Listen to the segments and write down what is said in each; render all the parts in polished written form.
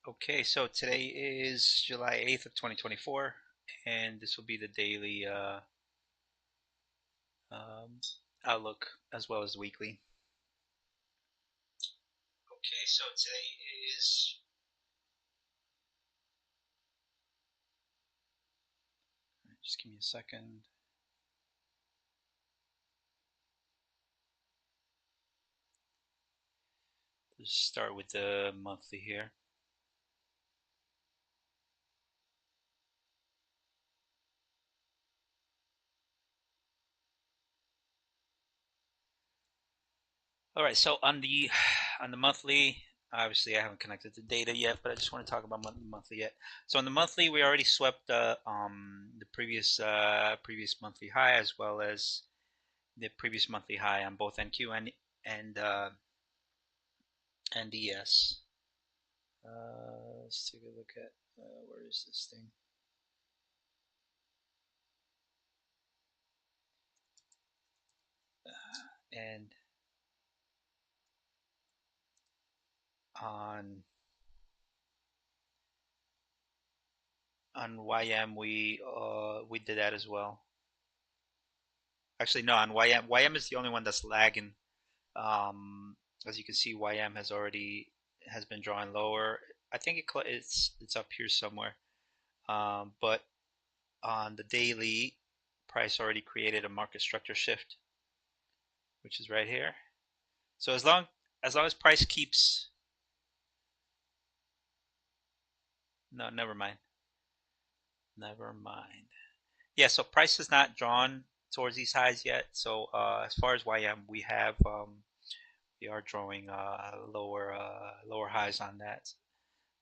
Okay, so today is July 8th of 2024, and this will be the daily um, outlook as well as the weekly. Okay, so today is just give me a second. Let's start with the monthly here. All right, so on the monthly, obviously I haven't connected the data yet, but I just want to talk about monthly yet. So on the monthly, we already swept the previous monthly high as well as the previous monthly high on both NQ and ES. Let's take a look at where is this thing? And on YM we did that as well. Actually, no, on YM is the only one that's lagging. As you can see, YM has been drawing lower. I think it's up here somewhere. But on the daily, price already created a market structure shift, which is right here. So as long as price keeps, no, never mind. Never mind. Yeah, so price is not drawn towards these highs yet. So as far as YM, we are drawing lower highs on that.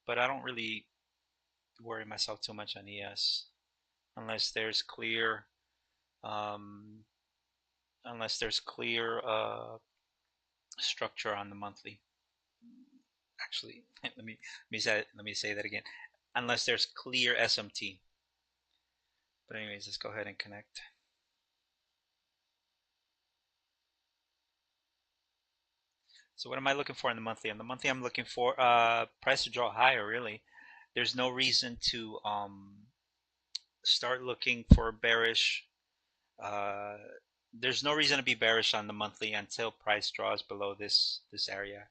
But I don't really worry myself too much on ES unless there's clear um, structure on the monthly. Actually, let me say that again. Unless there's clear SMT. But anyways, let's go ahead and connect. So what am I looking for in the monthly? On the monthly, I'm looking for price to draw higher. Really, there's no reason to start looking for bearish. Uh, there's no reason to be bearish on the monthly until price draws below this area,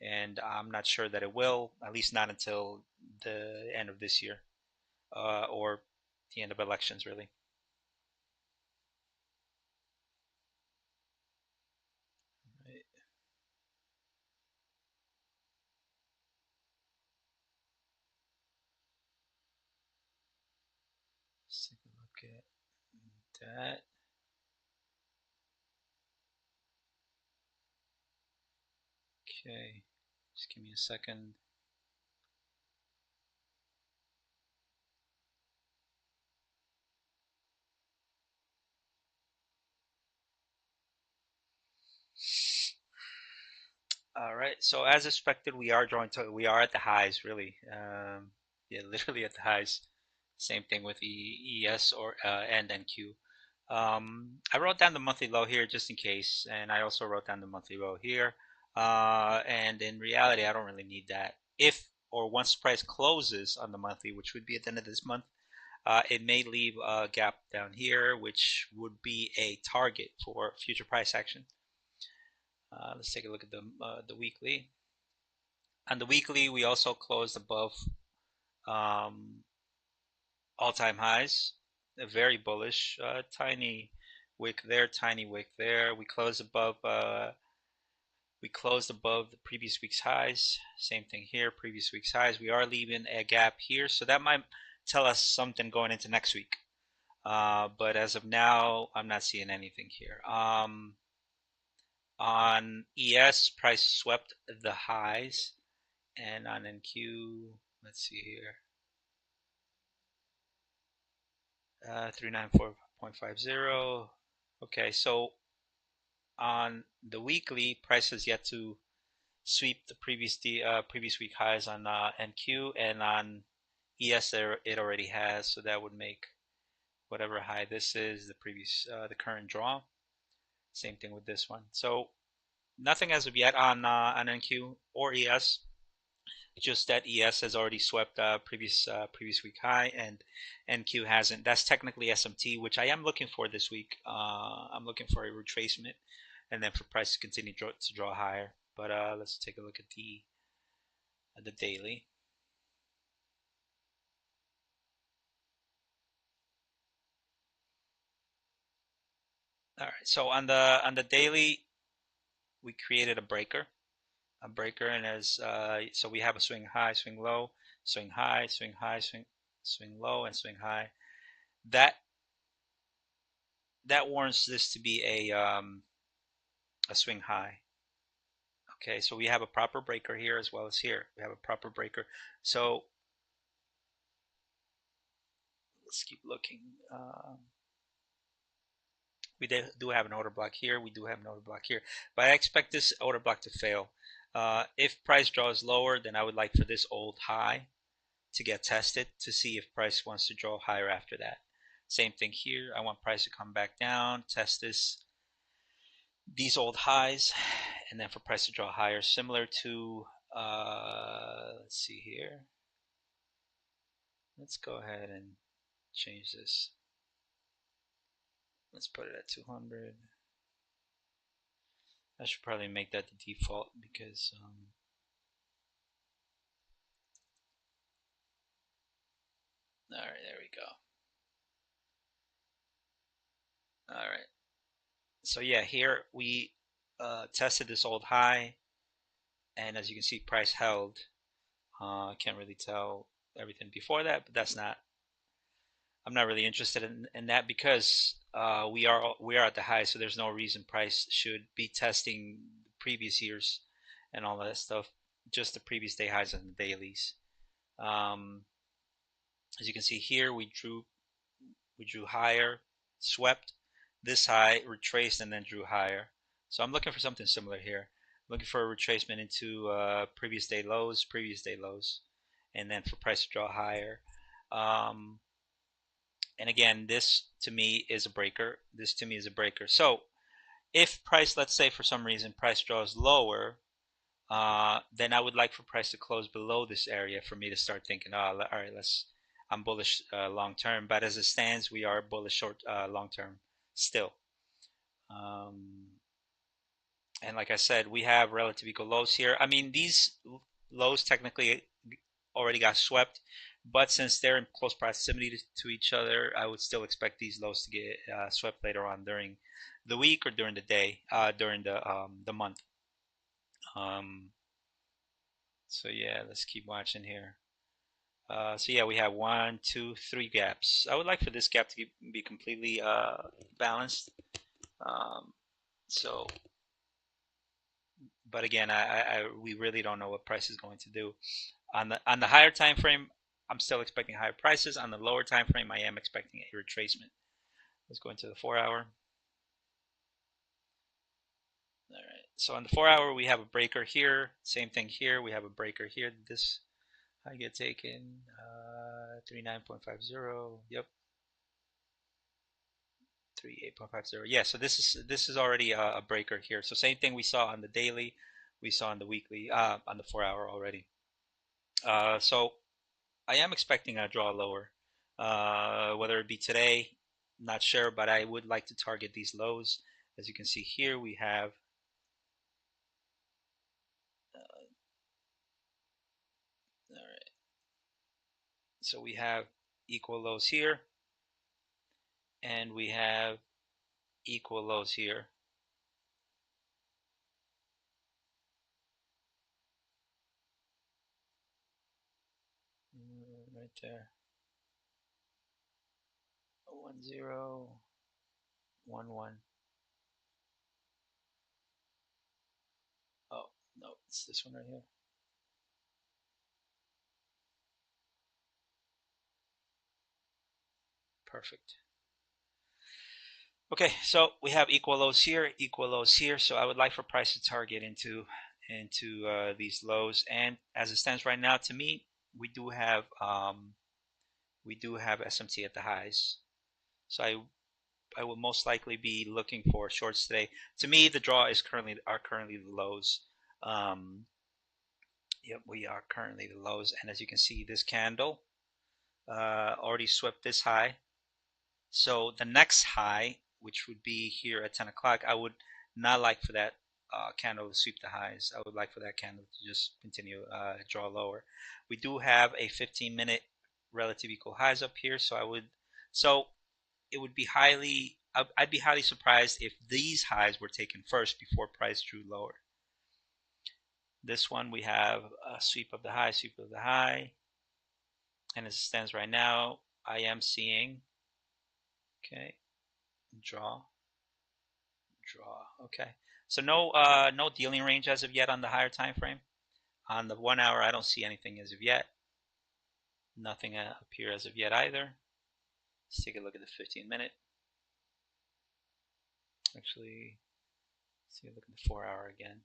and I'm not sure that it will. At least not until the end of this year, or the end of elections, really. Right. Let's take a look at that. Okay, just give me a second. All right. So as expected, we are at the highs, really. Yeah, literally at the highs. Same thing with ES or and NQ. I wrote down the monthly low here just in case, and I also wrote down the monthly low here. And in reality, I don't really need that. If or once price closes on the monthly, which would be at the end of this month, it may leave a gap down here, which would be a target for future price action. Let's take a look at the weekly. On the weekly, we also closed above um, all-time highs. Very bullish. Tiny wick there, tiny wick there. We closed above the previous week's highs. Same thing here, previous week's highs. We are leaving a gap here, so that might tell us something going into next week. But as of now, I'm not seeing anything here. On ES, price swept the highs, and on NQ, let's see here. 394.50. Okay, so on the weekly, price has yet to sweep the previous week highs on NQ, and on ES it already has, so that would make whatever high this is the current draw. Same thing with this one. So nothing as of yet on NQ or ES. just that ES has already swept previous week high, and NQ hasn't. That's technically SMT, which I am looking for this week. I'm looking for a retracement, and then for price to continue to draw higher. But let's take a look at the daily. All right, so on the daily, we created a breaker, and as so we have a swing high, swing low, swing high, swing high, swing low, and swing high. That that warrants this to be a swing high. Okay, so we have a proper breaker here as well as here. We have a proper breaker. So let's keep looking. We do have an order block here. We do have an order block here. But I expect this order block to fail. If price draws lower, then I would like for this old high to get tested to see if price wants to draw higher after that. Same thing here. I want price to come back down, test these old highs, and then for price to draw higher, similar to let's see here. Let's go ahead and change this. Let's put it at 200. I should probably make that the default because all right, there we go. All right, so yeah, here we tested this old high, and as you can see, price held. I can't really tell everything before that, but I'm not really interested in that because we are at the high, so there's no reason price should be testing previous years and all that stuff. Just the previous day highs and the dailies. Um, as you can see here, we drew higher, swept this high, retraced, and then drew higher. So I'm looking for something similar here. I'm looking for a retracement into previous day lows, and then for price to draw higher. Um, and again, this to me is a breaker. This to me is a breaker. So if price, let's say for some reason price draws lower, then I would like for price to close below this area for me to start thinking, oh, all right, I'm bullish long term. But as it stands, we are bullish short long term still. Um, and like I said, we have relative equal lows here. I mean, these lows technically already got swept, but since they're in close proximity to each other, I would still expect these lows to get swept later on during the week or during the day, during the month. Um, so yeah, let's keep watching here. So yeah, we have 1, 2, 3 gaps. I would like for this gap to be completely balanced. Um, so, but again, we really don't know what price is going to do. On the higher time frame, I'm still expecting higher prices. On the lower time frame, I am expecting a retracement. Let's go into the 4 hour. All right. So on the 4 hour, we have a breaker here. Same thing here. We have a breaker here. This I get taken 39.50. Yep. 38.50. Yeah, so this is already a breaker here. So same thing we saw on the daily, we saw on the weekly, on the 4 hour already. So I am expecting a draw lower. Whether it be today, not sure, but I would like to target these lows. As you can see here, we have all right. So we have equal lows here, and we have equal lows here. Right there. 1011. Oh, no, it's this one right here. Perfect. Okay, so we have equal lows here, equal lows here. So I would like for price to target into these lows. And as it stands right now, to me, we do have SMT at the highs. So I will most likely be looking for shorts today. To me, the draw are currently the lows. Um, Yep, we are currently the lows, and as you can see, this candle already swept this high. So the next high, which would be here at 10 o'clock, I would not like for that candle to sweep the highs. I would like for that candle to just continue draw lower. We do have a 15-minute relative equal highs up here, so it would be I'd be highly surprised if these highs were taken first before price drew lower. This one we have a sweep of the high, sweep of the high, and as it stands right now, I am seeing, okay, draw. Okay, so no dealing range as of yet on the higher time frame. On the 1 hour, I don't see anything as of yet. Nothing up here as of yet either. Let's take a look at the 15-minute. Actually, let's take a look at the 4 hour again.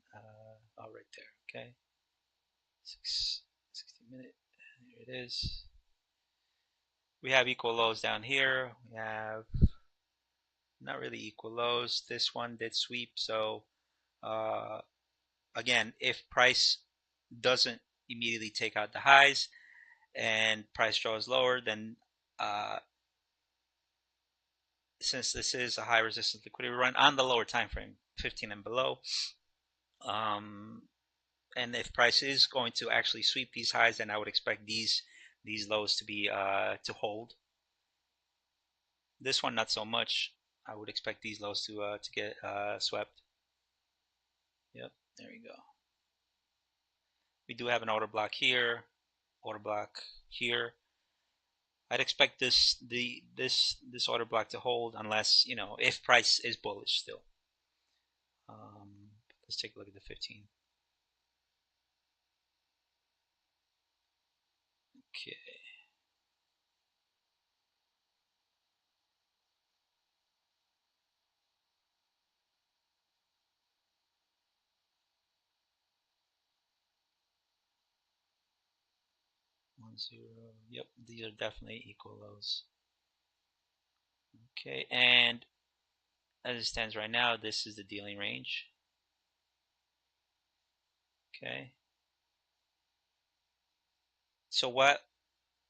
Oh, right there. Okay, 60-minute. Here it is. We have equal lows down here. We have not really equal lows. This one did sweep, so uh, again, if price doesn't immediately take out the highs and price draws lower, then since this is a high resistance liquidity run on the lower time frame, 15 and below, and if price is going to actually sweep these highs, then I would expect these lows to be to hold. This one not so much. I would expect these lows to get swept. Yep, there we go. We do have an order block here, order block here. I'd expect this order block to hold unless, if price is bullish still. Let's take a look at the 15. Okay. One zero. Yep, these are definitely equal lows. Okay, and as it stands right now, this is the dealing range. Okay. So what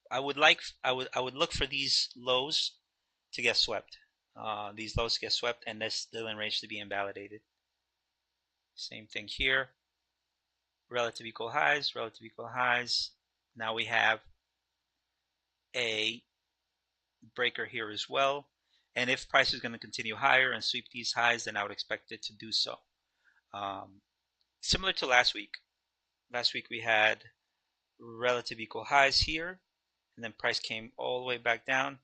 I would look for these lows to get swept. These lows to get swept, and this dealing range to be invalidated. Same thing here. Relative equal highs, relative equal highs. Now we have a breaker here as well. And if price is going to continue higher and sweep these highs, then I would expect it to do so. Similar to last week. Last week we had relative equal highs here, and then price came all the way back down,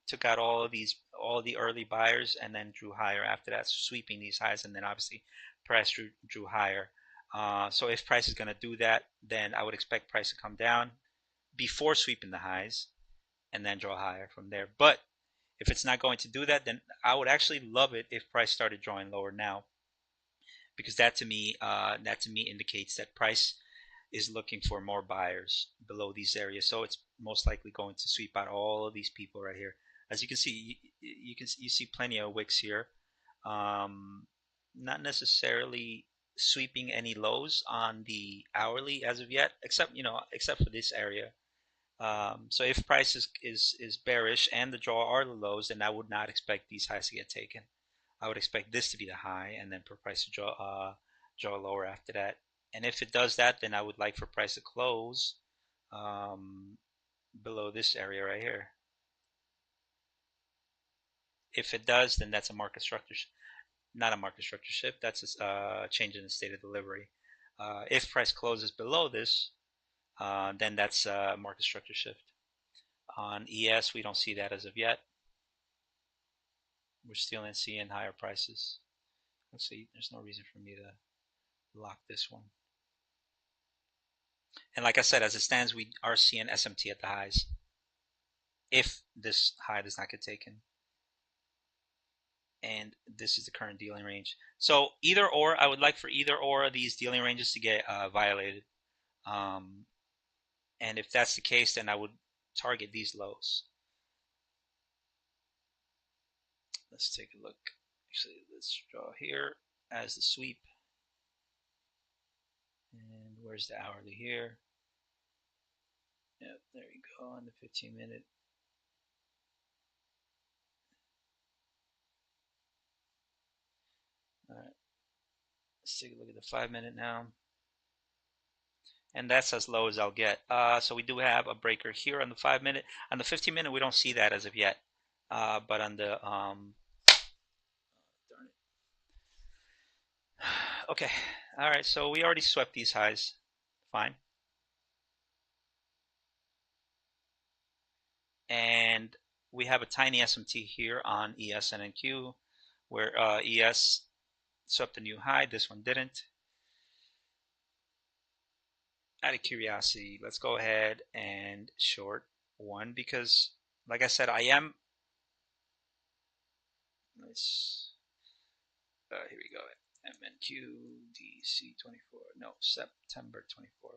took out all the early buyers, and then drew higher after that, sweeping these highs, and then obviously price drew higher. So if price is going to do that, then I would expect price to come down before sweeping the highs and then draw higher from there. But if it's not going to do that, then I would actually love it if price started drawing lower now, because that to me indicates that price is looking for more buyers below these areas. So it's most likely going to sweep out all of these people right here. As you can see, you see plenty of wicks here. Not necessarily sweeping any lows on the hourly as of yet, except for this area. So if price is bearish and the draw are the lows, then I would not expect these highs to get taken. I would expect this to be the high, and then for price to draw lower after that. And if it does that, then I would like for price to close below this area right here. If it does, then that's a market structure, not a market structure shift. That's a change in the state of delivery. If price closes below this, then that's a market structure shift. On ES, we don't see that as of yet. We're still seeing higher prices. Let's see, there's no reason for me to lock this one. And like I said, as it stands, we are seeing SMT at the highs if this high does not get taken. And this is the current dealing range. So either or, I would like for either or of these dealing ranges to get violated. And if that's the case, then I would target these lows. Let's take a look. Actually, let's draw here as the sweep. where's the hourly here? Yep, there you go on the 15-minute. All right, let's take a look at the 5-minute now. And that's as low as I'll get. So we do have a breaker here on the 5-minute. On the 15-minute, we don't see that as of yet. But on the darn it. Okay, all right. So we already swept these highs. Fine. And we have a tiny SMT here on ES and NQ, where ES swept a new high. This one didn't. Out of curiosity, let's go ahead and short one because, like I said, I am. Let's. Here we go. MNQ DC 24. No, September 24.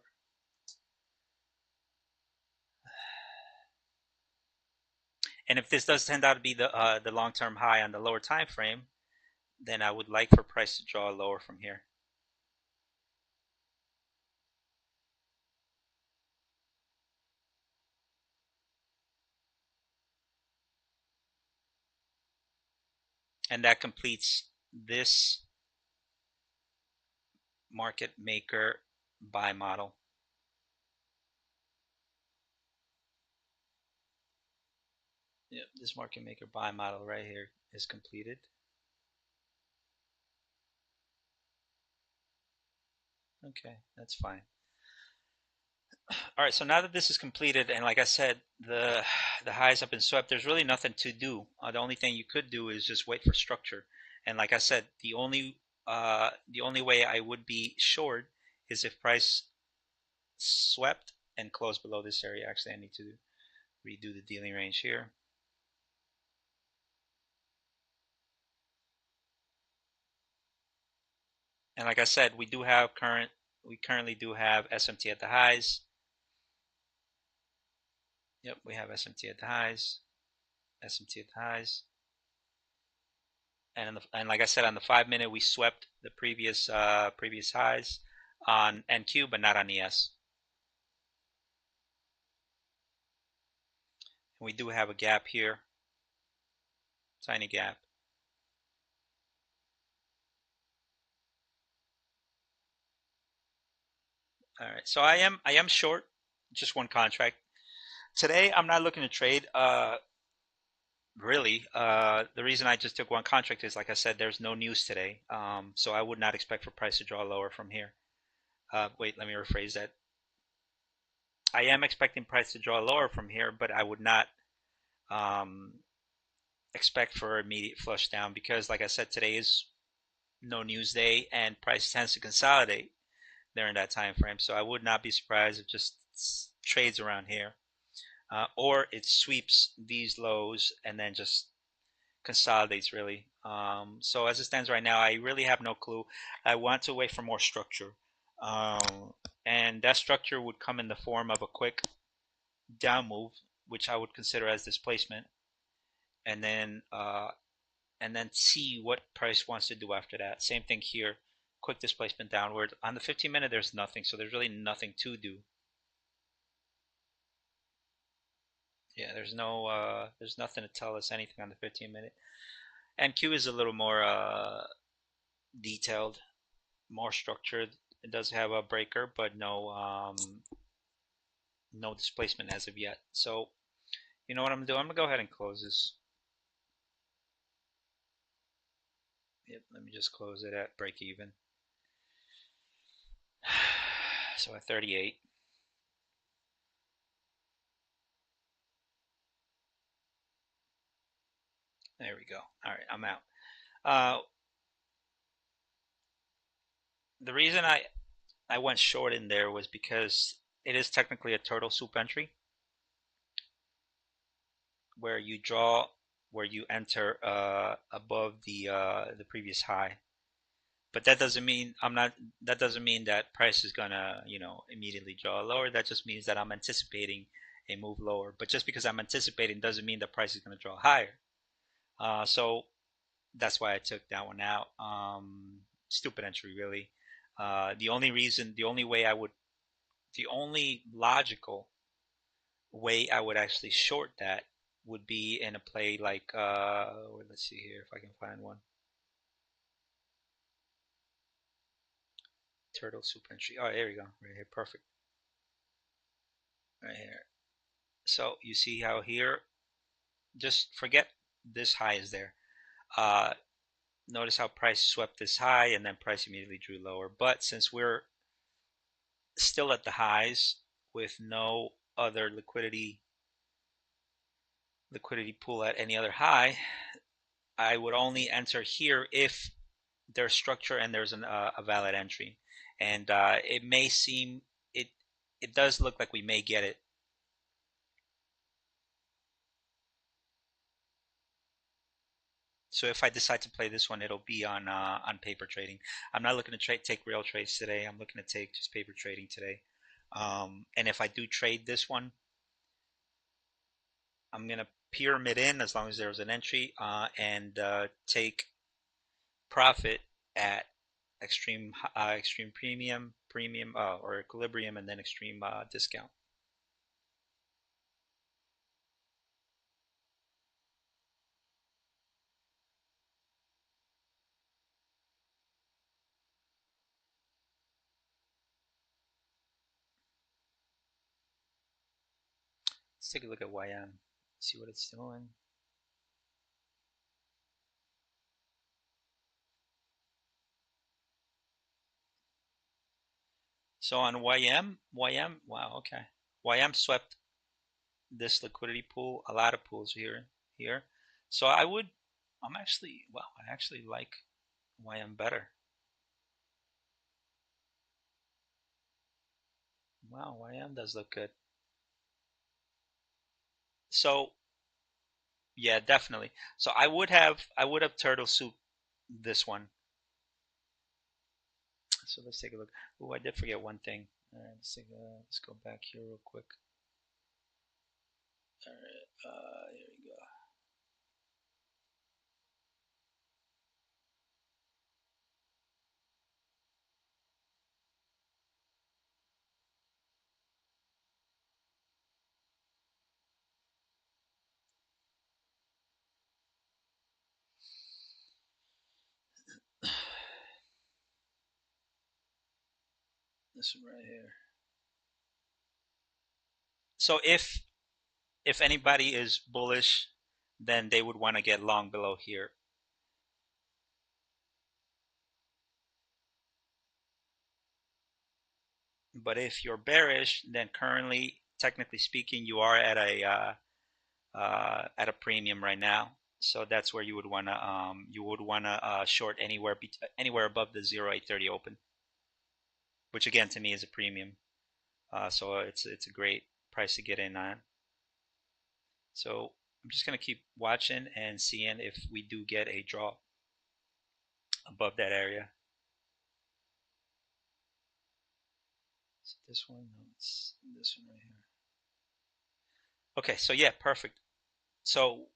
And if this does turn out to be the long-term high on the lower time frame, then I would like for price to draw lower from here. And that completes this market maker buy model. Yep, this market maker buy model right here is completed. Okay, that's fine. All right, so now that this is completed, and like I said, the highs have been swept, there's really nothing to do. The only thing you could do is just wait for structure. And like I said, the only way I would be short is if price swept and closed below this area. Actually, I need to redo the dealing range here. And like I said, we currently do have SMT at the highs. Yep, we have SMT at the highs, SMT at the highs. And like I said, on the 5-minute, we swept the previous highs on NQ, but not on ES. And we do have a gap here, tiny gap. All right, so I am short, just one contract today. I'm not looking to trade. Really, the reason I just took one contract is, like I said, there's no news today, so I would not expect for price to draw lower from here. Wait, let me rephrase that. I am expecting price to draw lower from here, but I would not um, expect for immediate flush down because, like I said, today is no news day and price tends to consolidate during that time frame. So I would not be surprised if just trades around here, or it sweeps these lows and then just consolidates really. So as it stands right now, I really have no clue. I want to wait for more structure, and that structure would come in the form of a quick down move, which I would consider as displacement, and then see what price wants to do after that. Same thing here, quick displacement downward. On the 15-minute, there's nothing, so there's really nothing to do. Yeah, there's nothing to tell us anything on the 15-minute. And Q is a little more detailed, more structured. It does have a breaker, but no displacement as of yet. So you know what I'm gonna do? I'm gonna go ahead and close this. Yep, let me just close it at break even. So at 38. There we go. All right, I'm out. Uh, the reason I went short in there was because it is technically a turtle soup entry where you enter above the previous high. But that doesn't mean that doesn't mean that price is gonna immediately draw lower. That just means that I'm anticipating a move lower. But just because I'm anticipating doesn't mean the price is gonna draw higher. So that's why I took that one out. Stupid entry, really. The only way I would The only logical way I would actually short that would be in a play like, let's see here if I can find one. Turtle soup entry. Oh, there we go. Right here. Perfect. Right here. So you see how here, just forget this high is there. Uh, Notice how price swept this high and then price immediately drew lower. But since we're still at the highs with no other liquidity pool at any other high, I would only enter here if there's structure and there's a valid entry. And it may seem, it it does look like we may get it. So if I decide to play this one, it'll be on paper trading. I'm not looking to take real trades today. I'm looking to take just paper trading today. And if I do trade this one, I'm gonna pyramid in as long as there's an entry and take profit at extreme premium or equilibrium, and then extreme discount. Let's take a look at YM, see what it's doing. So on YM, wow, okay. YM swept this liquidity pool, a lot of pools here. So I'm actually, well, I actually like YM better. Wow, YM does look good. So yeah, definitely. So I would have turtle soup this one. So let's take a look. Oh, I did forget one thing. All right, let's go back here real quick. All right, here we go. This one right here. So if anybody is bullish, then they would want to get long below here. But if you're bearish, then currently, technically speaking, you are at a premium right now. So that's where you would wanna short anywhere above the 0830 open, which again to me is a premium. So it's a great price to get in on. So I'm just gonna keep watching and seeing if we do get a draw above that area. Is it this one? No, it's this one right here. Okay, so yeah, perfect. So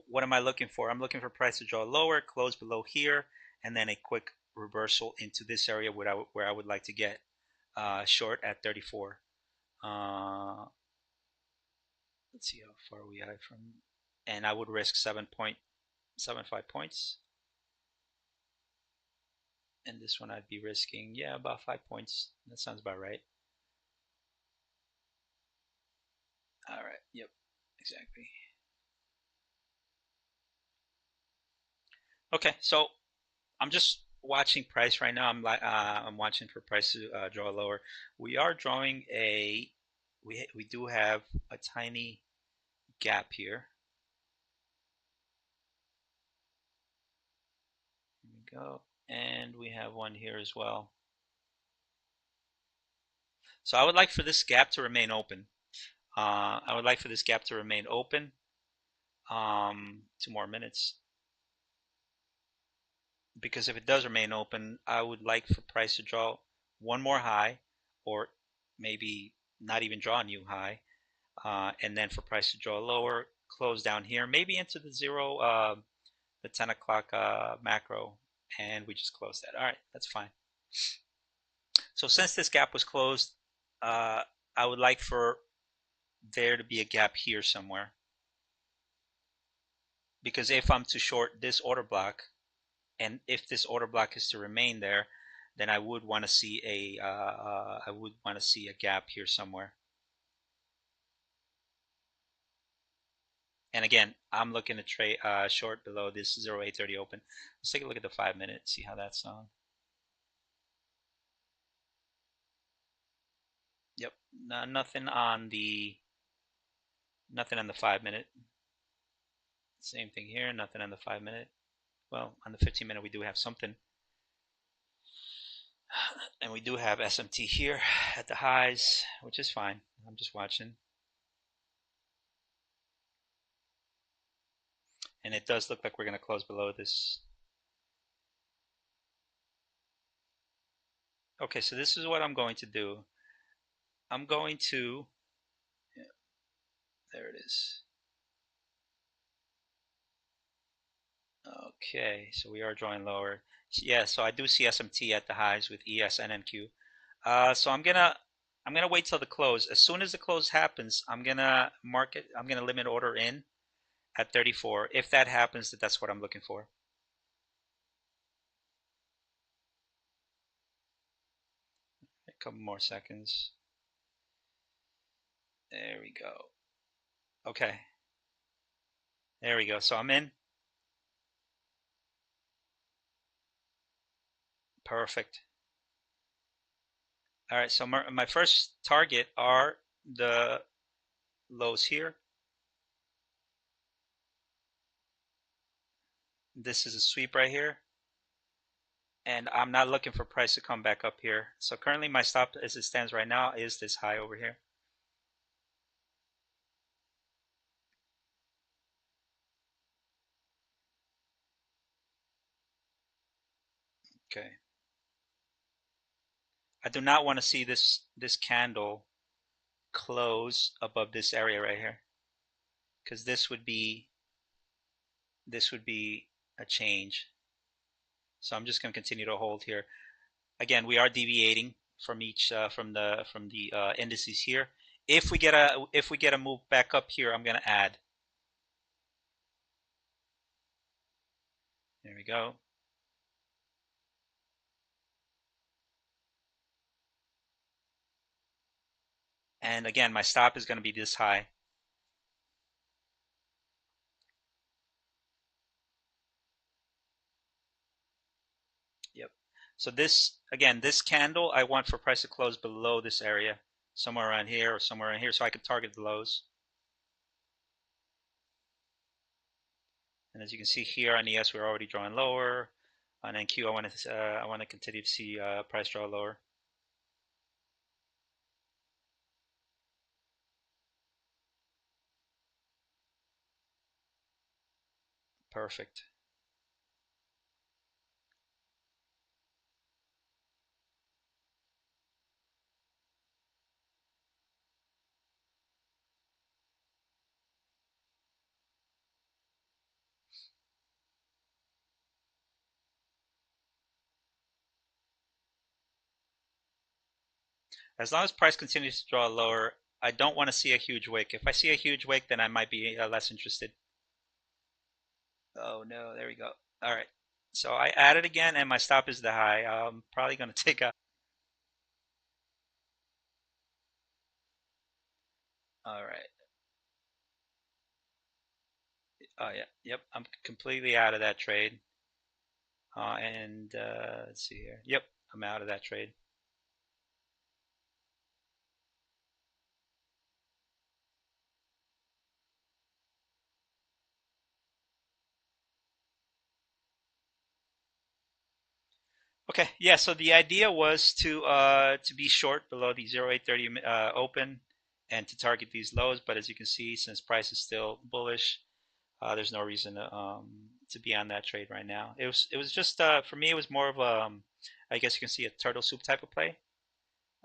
what am I looking for? I'm looking for price to draw lower, close below here, and then a quick reversal into this area where I would like to get short at 34. Uh, let's see how far we are from, and I would risk 7.75 points. And this one I'd be risking, yeah, about 5 points. That sounds about right. All right. Yep. Exactly. Okay. So I'm just watching price right now. I'm watching for price to draw lower. We are drawing we do have a tiny gap here. Here we go. And we have one here as well. So I would like for this gap to remain open. I would like for this gap to remain open. 2 more minutes. Because if it does remain open, I would like for price to draw one more high, or maybe not even draw a new high, and then for price to draw lower, close down here, maybe into the the 10 o'clock macro, and we just close that. All right, that's fine. So since this gap was closed, I would like for there to be a gap here somewhere, because if I'm to short this order block, and if this order block is to remain there, then I would want to see a gap here somewhere. And again, I'm looking to trade short below this 0830 open. Let's take a look at the 5 minute, see how that's on. Yep, no, nothing on the 5 minute. Same thing here, nothing on the 5 minute. Well, on the 15 minute we do have something, and we do have SMT here at the highs, which is fine. I'm just watching, and it does look like we're going to close below this. Okay, so this is what I'm going to do. I'm going to, yeah, there it is. Okay, so we are drawing lower. Yeah, so I do see SMT at the highs with ES and NQ. So I'm gonna wait till the close. As soon as the close happens, I'm gonna mark it. I'm gonna limit order in at 34. If that happens, that's what I'm looking for. A couple more seconds. There we go. Okay, there we go. So I'm in. Perfect. All right, so my first target are the lows here. This is a sweep right here. And I'm not looking for price to come back up here. So currently my stop as it stands right now is this high over here. Okay. I do not want to see this candle close above this area right here, because this would be a change. So I'm just going to continue to hold here. Again, we are deviating from each from the indices here. If we get a move back up here, I'm going to add. There we go. And again, my stop is going to be this high. Yep. So this candle, I want for price to close below this area, somewhere around here or somewhere around here, so I can target the lows. And as you can see here on ES, we're already drawing lower. On NQ, I want to continue to see price draw lower. Perfect. As long as price continues to draw lower, I don't want to see a huge wick. If I see a huge wick, then I might be less interested. Oh no, there we go. All right. So I added again, and my stop is the high. I'm probably going to take a. All right. Oh yeah. Yep. I'm completely out of that trade. And let's see here. Yep. I'm out of that trade. Okay, yeah. So the idea was to be short below the 0830 open and to target these lows. But as you can see, since price is still bullish, there's no reason to be on that trade right now. It was just for me. It was more of a I guess you can see a turtle soup type of play.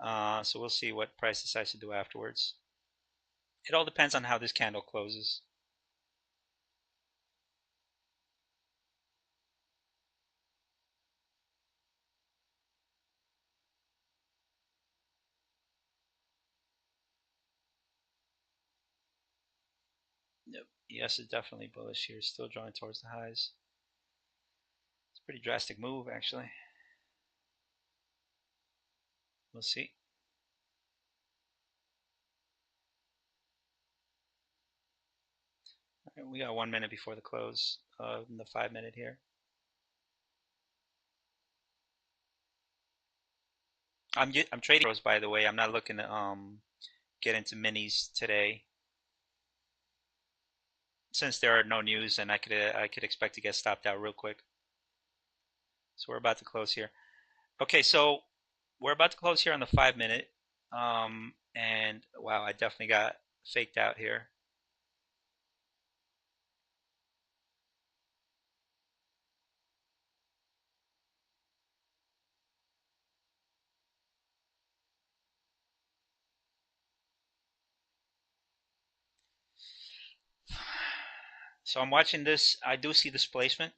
So we'll see what price decides to do afterwards. It all depends on how this candle closes. ES is definitely bullish here, still drawing towards the highs. It's a pretty drastic move, actually. We'll see. All right, we got 1 minute before the close of the 5 minute here. I'm trading those, by the way. I'm not looking to get into minis today, since there are no news, and I could expect to get stopped out real quick. So we're about to close here. Okay, so we're about to close here on the 5 minute. And wow, I definitely got faked out here. So I'm watching this. I do see displacement.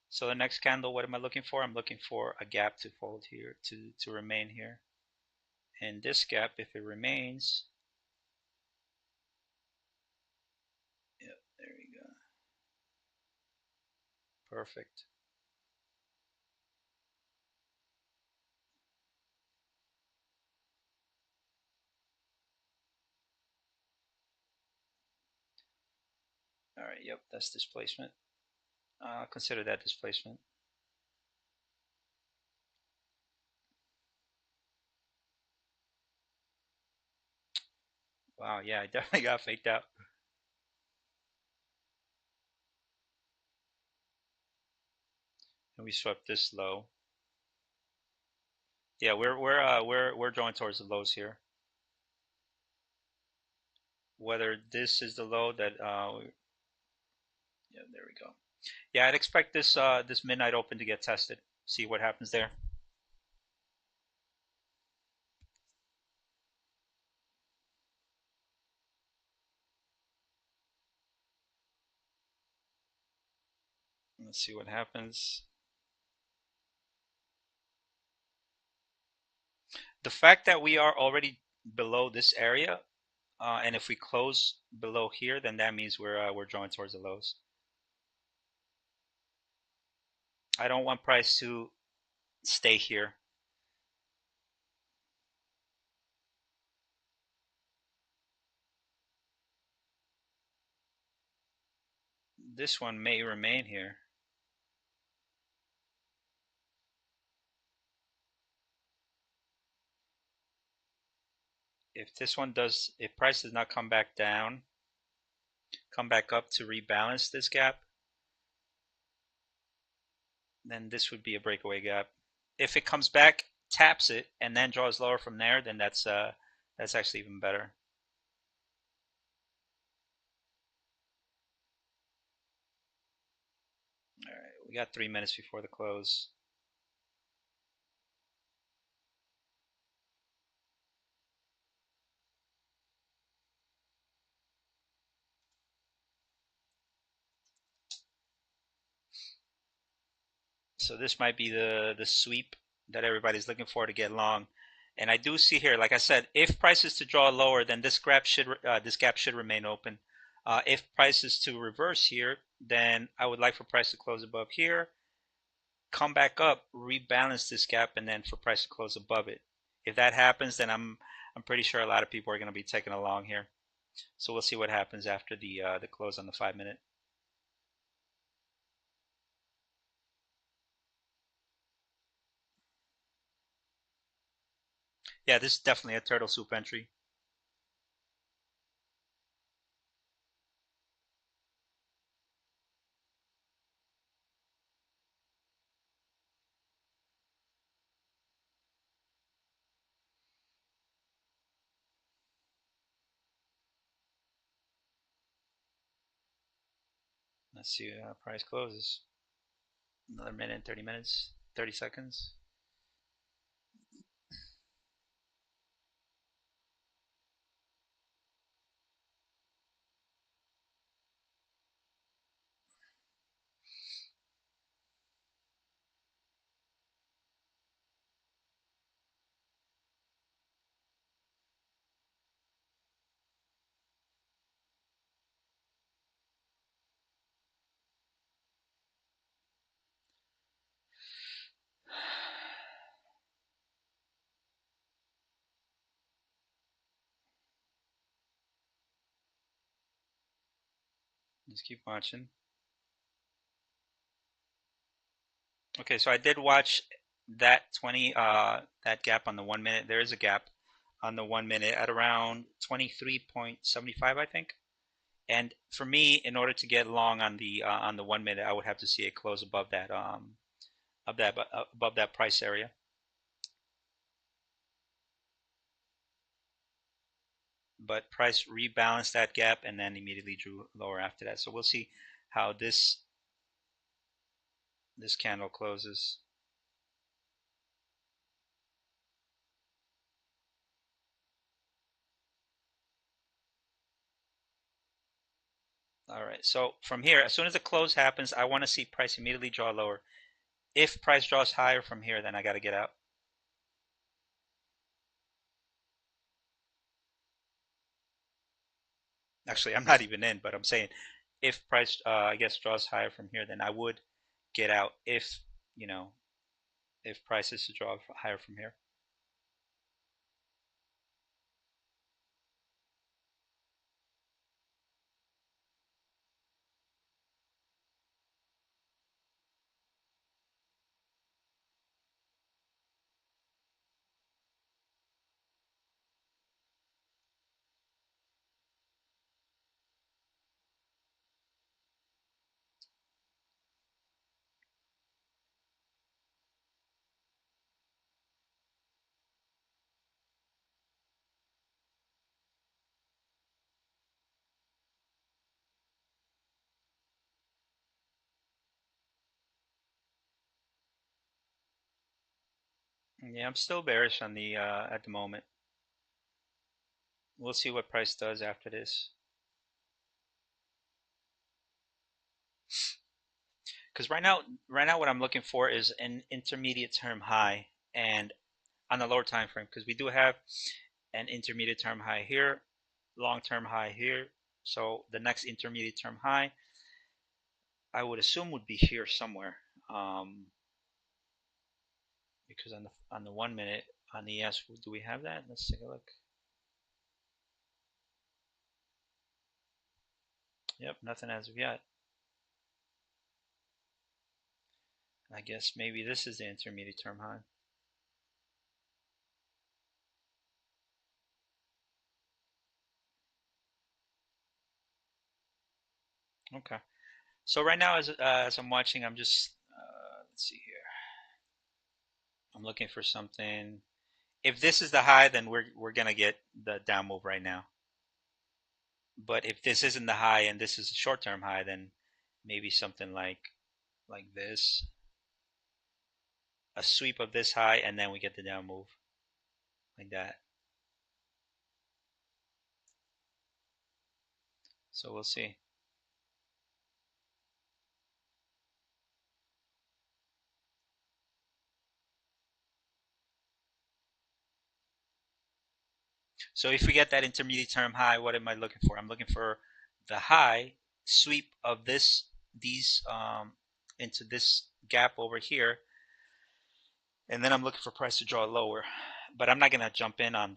So the next candle, what am I looking for? I'm looking for a gap to fold here, to remain here. And this gap, if it remains, yep, there we go. Perfect. All right, yep, that's displacement. Consider that displacement. Wow, yeah, I definitely got faked out. And we swept this low. Yeah, we're drawing towards the lows here. Whether this is the low that yeah, there we go. Yeah, I'd expect this midnight open to get tested. See what happens there. Let's see what happens. The fact that we are already below this area, and if we close below here, then that means we're drawing towards the lows. I don't want price to stay here. This one may remain here. If this one does, if price does not come back down, come back up to rebalance this gap, then this would be a breakaway gap. If it comes back, taps it, and then draws lower from there, then that's actually even better. All right, we got 3 minutes before the close. So this might be the sweep that everybody's looking for to get long. And I do see here, like I said, if price is to draw lower, then this gap should remain open. If price is to reverse here, then I would like for price to close above here, come back up, rebalance this gap, and then for price to close above it. If that happens, then I'm pretty sure a lot of people are going to be taking along here. So we'll see what happens after the close on the 5 minute. Yeah, this is definitely a turtle soup entry. Let's see how price closes. Another minute, 30 minutes, 30 seconds. Just keep watching. Okay, so I did watch that 20 that gap on the 1 minute. There is a gap on the 1 minute at around 23.75, I think. And for me, in order to get long on the 1 minute, I would have to see it close above that price area. But price rebalanced that gap and then immediately drew lower after that. So we'll see how this candle closes. All right. So from here, as soon as the close happens, I want to see price immediately draw lower. If price draws higher from here, then I got to get out. Actually, I'm not even in, but I'm saying if price, I guess, draws higher from here, then I would get out if, you know, if price is to draw higher from here. Yeah, I'm still bearish on the at the moment. We'll see what price does after this. Because right now, what I'm looking for is an intermediate term high, and on the lower time frame, because we do have an intermediate term high here, long term high here. So the next intermediate term high, I would assume, would be here somewhere. Because on the 1 minute on the ES, do we have that? Let's take a look. Yep, nothing as of yet. I guess maybe this is the intermediate term high. Okay. So right now, as I'm watching, I'm just let's see here. I'm looking for something. If this is the high, then we're gonna get the down move right now. But if this isn't the high and this is a short-term high, then maybe something like this, a sweep of this high, and then we get the down move like that. So we'll see. So if we get that intermediate term high, what am I looking for? I'm looking for the high sweep of these into this gap over here, and then I'm looking for price to draw lower. But I'm not gonna jump in on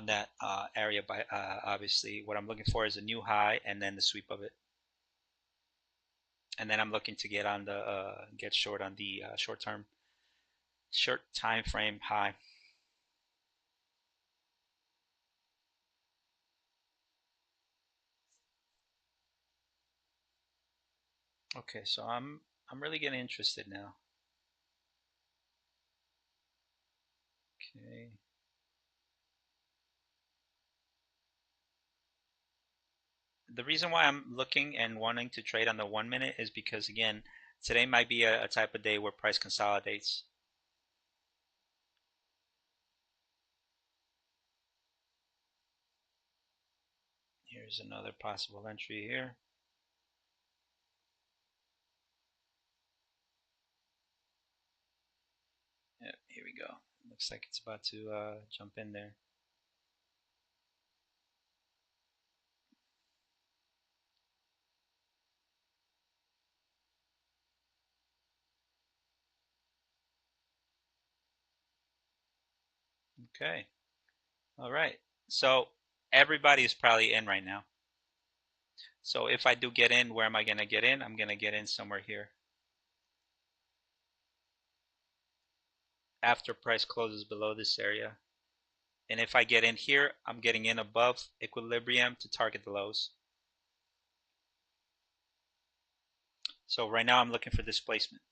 that area by obviously. What I'm looking for is a new high and then the sweep of it, and then I'm looking to get on the get short on the short time frame high. Okay, so I'm really getting interested now. Okay. The reason why I'm looking and wanting to trade on the 1 minute is because, again, today might be a type of day where price consolidates. Here's another possible entry here. Yep, here we go. Looks like it's about to jump in there. Okay. All right. So everybody is probably in right now. So if I do get in, where am I going to get in? I'm going to get in somewhere here. After price closes below this area. And if I get in here, I'm getting in above equilibrium to target the lows. So right now I'm looking for displacement.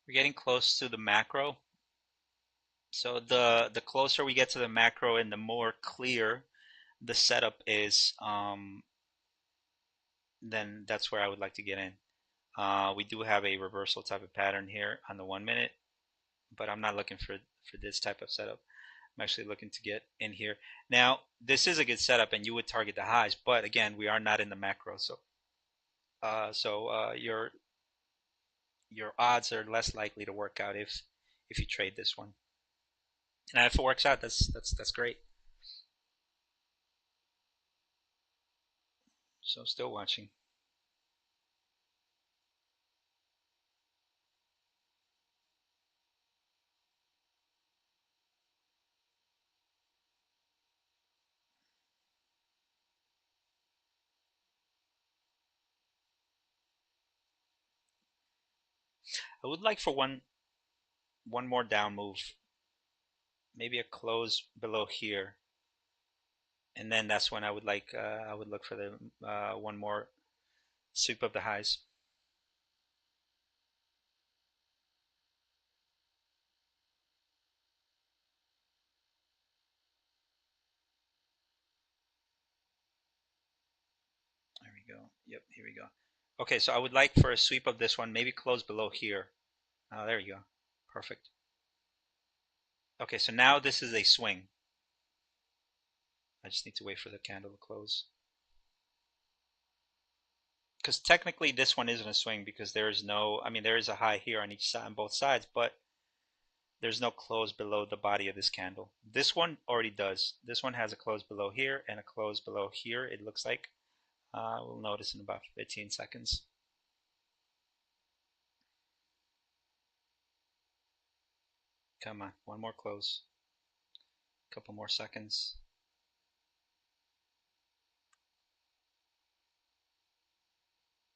We're getting close to the macro. So the closer we get to the macro and the more clear the setup is, then that's where I would like to get in. We do have a reversal type of pattern here on the 1 minute, but I'm not looking for this type of setup. I'm actually looking to get in here. Now, this is a good setup, and you would target the highs, but again, we are not in the macro, so your odds are less likely to work out if you trade this one. And if it works out, that's great. So still watching. I would like for one more down move, maybe a close below here, and then that's when I would look for the one more sweep of the highs. There we go. Yep, here we go. Okay, so I would like for a sweep of this one, maybe close below here. There you go. Perfect. Okay, so now this is a swing. I just need to wait for the candle to close. Because technically this one isn't a swing because there is no, I mean, there is a high here on each side, on both sides, but there's no close below the body of this candle. This one already does. This one has a close below here and a close below here, it looks like. We'll notice in about 15 seconds. Come on, one more close. A couple more seconds.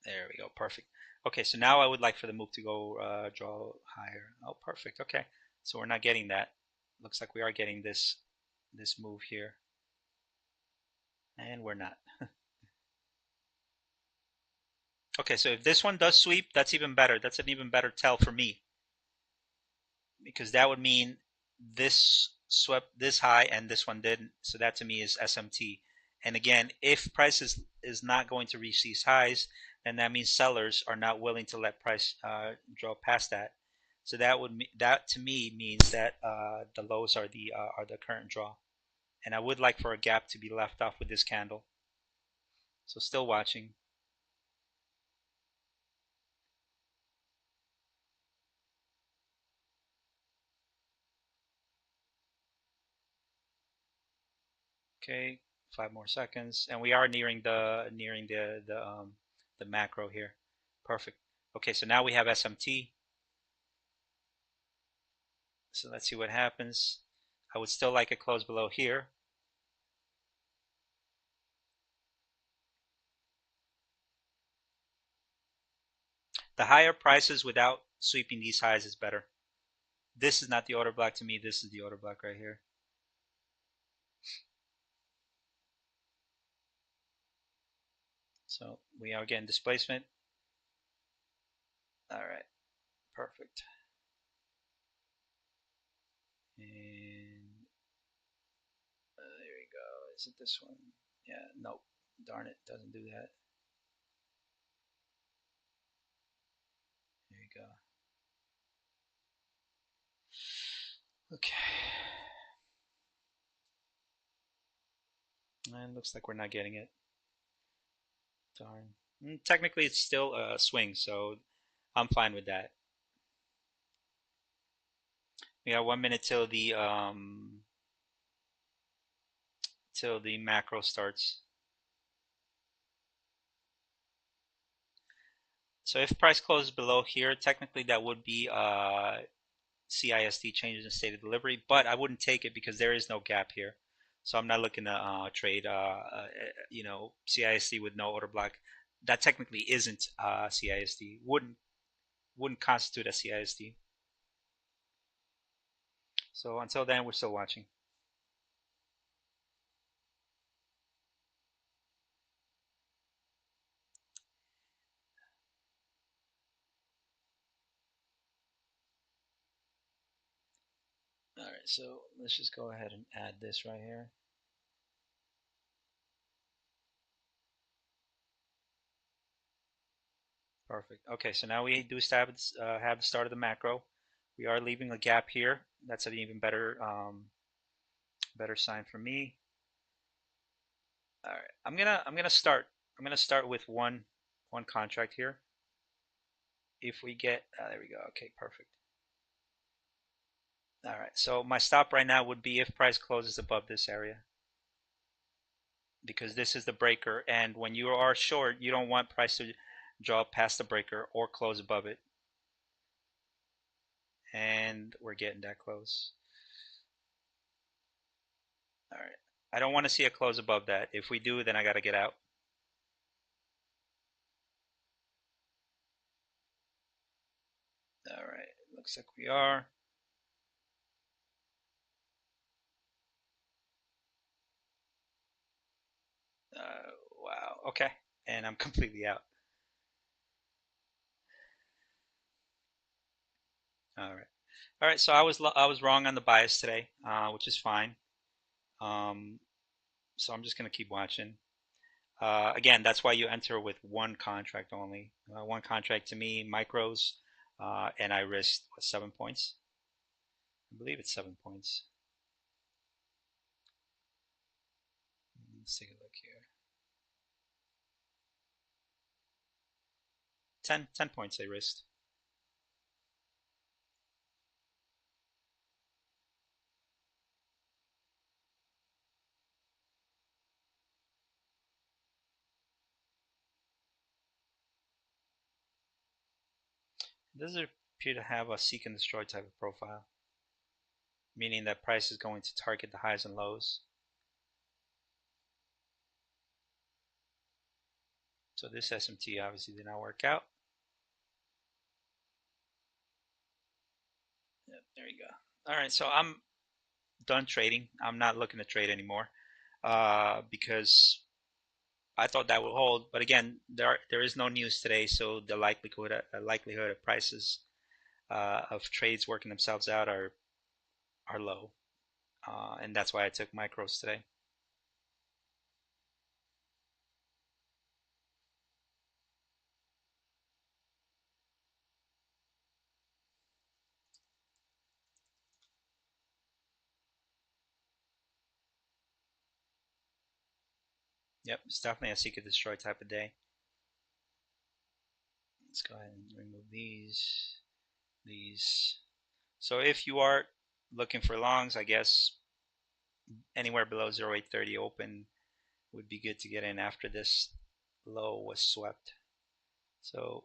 There we go, perfect. Okay, so now I would like for the move to go draw higher. Oh, perfect, okay. So we're not getting that. Looks like we are getting this move here. And we're not. Okay, so if this one does sweep, that's even better. That's an even better tell for me. Because that would mean this swept this high and this one didn't. So that to me is SMT. And again, if price is not going to reach these highs, then that means sellers are not willing to let price draw past that. So that to me means that the lows are the current draw. And I would like for a gap to be left off with this candle. So still watching. Okay, 5 more seconds, and we are nearing the macro here. Perfect. Okay, so now we have SMT. So let's see what happens. I would still like a close below here. The higher prices without sweeping these highs is better. This is not the order block to me. This is the order block right here. So we are getting displacement. All right, perfect. And there we go. Is it this one? Yeah, nope. Darn it, doesn't do that. There you go. Okay. And looks like we're not getting it. Darn. Technically, it's still a swing, so I'm fine with that. We got 1 minute till the till the macro starts. So if price closes below here, technically that would be CISD, changes in state of delivery, but I wouldn't take it because there is no gap here. So I'm not looking to trade, CISD with no order block. That technically isn't CISD. Wouldn't constitute a CISD. So until then, we're still watching. All right, so let's just go ahead and add this right here. Perfect. Okay, so now we do have the start of the macro. We are leaving a gap here. That's an even better sign for me. All right, I'm gonna start with one contract here. If we get there we go. Okay, perfect. All right, so my stop right now would be if price closes above this area, because this is the breaker, and when you are short, you don't want price to drop past the breaker or close above it. And we're getting that close. All right, I don't want to see a close above that. If we do, then I got to get out. All right, looks like we are. Wow, okay, and I'm completely out. All right, so I was wrong on the bias today, which is fine. Um, so I'm just gonna keep watching. Again, that's why you enter with one contract only. One contract to me, micros, and I risked 7 points. I believe it's 7 points. Let's take a look here. 10 points I risked. It does appear to have a seek and destroy type of profile, meaning that price is going to target the highs and lows. So this SMT obviously did not work out. Yep, there you go. All right, so I'm done trading. I'm not looking to trade anymore because I thought that would hold. But again, there is no news today, so the likelihood of prices of trades working themselves out are low, and that's why I took micros today. Yep, it's definitely a seek and destroy type of day. Let's go ahead and remove these. So if you are looking for longs, I guess anywhere below 0.830 open would be good to get in after this low was swept. So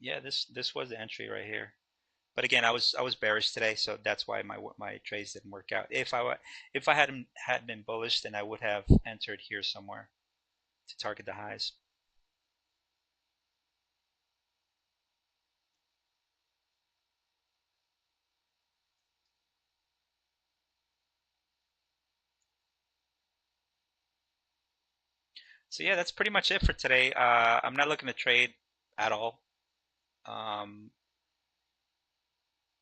yeah, this was the entry right here. But again, I was bearish today, so that's why my trades didn't work out. If I had been bullish, then I would have entered here somewhere to target the highs. So yeah, that's pretty much it for today. I'm not looking to trade at all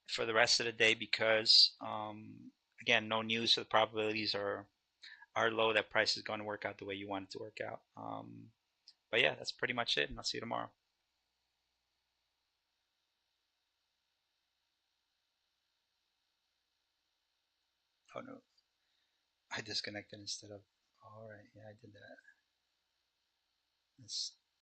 for the rest of the day because again, no news, so the probabilities are low that price is going to work out the way you want it to work out. But yeah, that's pretty much it, and I'll see you tomorrow. Oh no, I disconnected instead of. All right, yeah, I did that. Let's